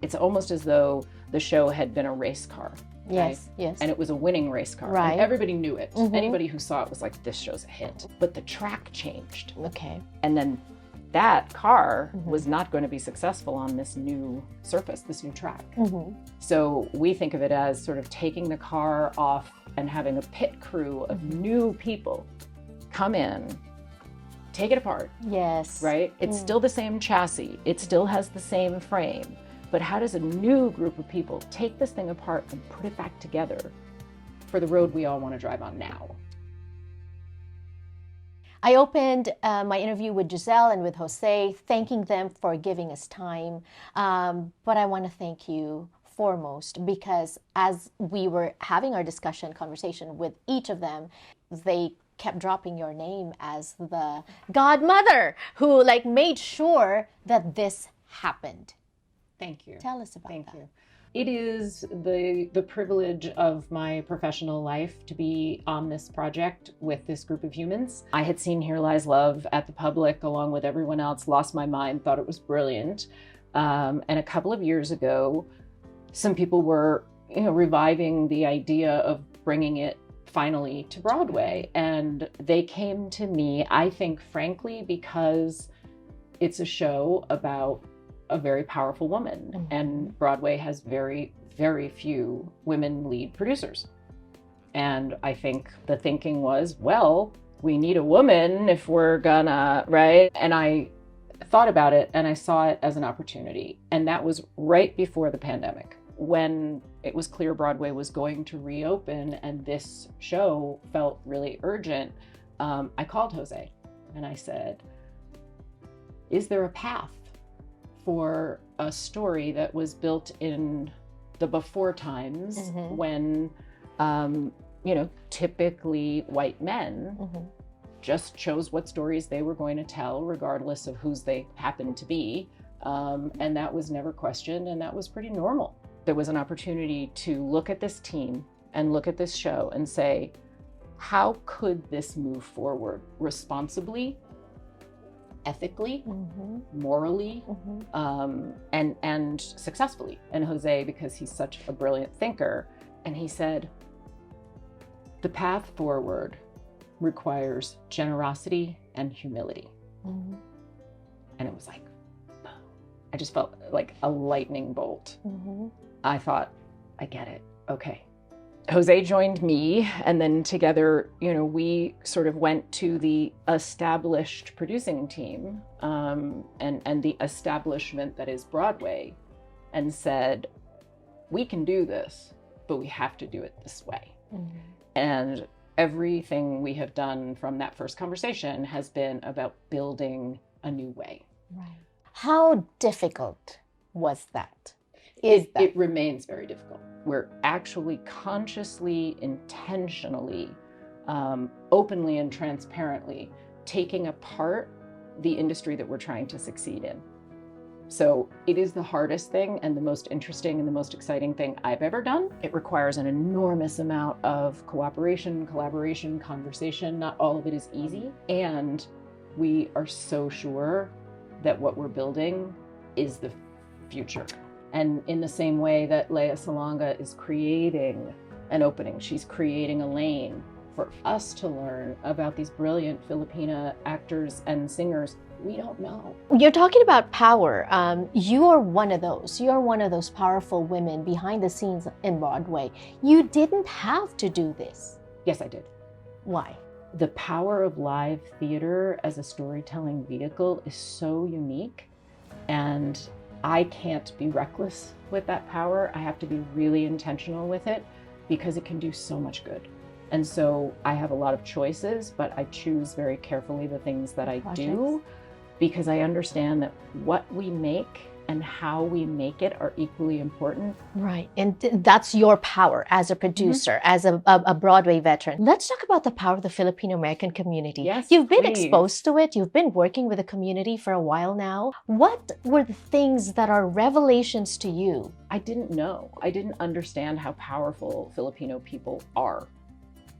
It's almost as though the show had been a race car. Yes, right? yes. And it was a winning race car. Right. And everybody knew it. Mhm. Anybody who saw it was like, this show's a hit. But the track changed. Okay. And then that car Mhm. was not going to be successful on this new surface, this new track. Mhm. So we think of it as sort of taking the car off and having a pit crew of new people come in, take it apart, Yes. right? It's still the same chassis. It still has the same frame. But how does a new group of people take this thing apart and put it back together for the road we all want to drive on now? I opened my interview with Giselle and with Jose, thanking them for giving us time. But I want to thank you foremost because as we were having our conversation with each of them, they kept dropping your name as the godmother who like made sure that this happened. Thank you. Tell us about that. Thank you. It is the privilege of my professional life to be on this project with this group of humans. I had seen Here Lies Love at the Public along with everyone else, lost my mind, thought it was brilliant. And a couple of years ago, some people were, reviving the idea of bringing it finally to Broadway. And they came to me, I think, frankly, because it's a show about a very powerful woman, and Broadway has very, very few women lead producers. And I think the thinking was, well, we need a woman if we're gonna, right? And I thought about it and I saw it as an opportunity. And that was right before the pandemic, when it was clear Broadway was going to reopen and this show felt really urgent. I called Jose and I said, is there a path for a story that was built in the before times when, typically white men just chose what stories they were going to tell, regardless of whose they happened to be. And that was never questioned, and that was pretty normal. There was an opportunity to look at this team and look at this show and say, how could this move forward responsibly, ethically, morally, and successfully? And Jose, because he's such a brilliant thinker, and he said, the path forward requires generosity and humility. And it was like, boom. I just felt like a lightning bolt. I thought, I get it. Okay. Jose joined me, and then together, we sort of went to the established producing team and the establishment that is Broadway and said, we can do this, but we have to do it this way. And everything we have done from that first conversation has been about building a new way. Right. How difficult was that? It remains very difficult. We're actually consciously, intentionally, openly and transparently taking apart the industry that we're trying to succeed in. So it is the hardest thing and the most interesting and the most exciting thing I've ever done. It requires an enormous amount of cooperation, collaboration, conversation. Not all of it is easy. And we are so sure that what we're building is the future. And in the same way that Lea Salonga is creating an opening, she's creating a lane for us to learn about these brilliant Filipina actors and singers. We don't know. You're talking about power. You are one of those. You are one of those powerful women behind the scenes in Broadway. You didn't have to do this. Yes, I did. Why? The power of live theater as a storytelling vehicle is so unique, and I can't be reckless with that power. I have to be really intentional with it because it can do so much good. And so I have a lot of choices, but I choose very carefully the things that I do, because I understand that what we make and how we make it are equally important. Right. And that's your power as a producer, as a Broadway veteran. Let's talk about the power of the Filipino American community. Yes, You've been please. exposed to it. You've been working with the community for a while now. What were the things that are revelations to you? I didn't know. I didn't understand how powerful Filipino people are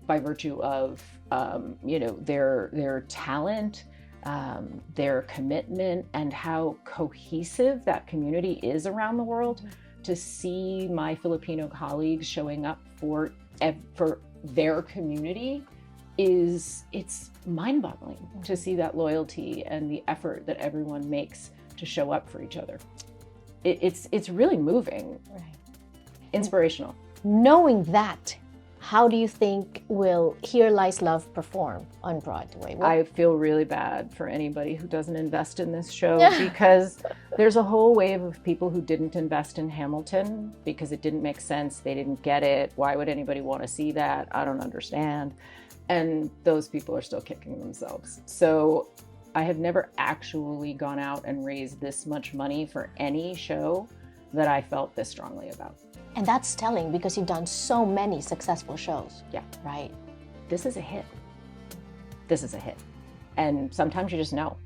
by virtue of, their talent, their commitment, and how cohesive that community is around the world. To see my Filipino colleagues showing up for their community it's mind-boggling to see that loyalty and the effort that everyone makes to show up for each other. It's really moving, Right. Inspirational. Knowing that, how do you think will Here Lies Love perform on Broadway? I feel really bad for anybody who doesn't invest in this show because there's a whole wave of people who didn't invest in Hamilton because it didn't make sense. They didn't get it. Why would anybody want to see that? I don't understand. And those people are still kicking themselves. So I have never actually gone out and raised this much money for any show that I felt this strongly about. And that's telling because you've done so many successful shows. Yeah. Right. This is a hit. This is a hit. And sometimes you just know.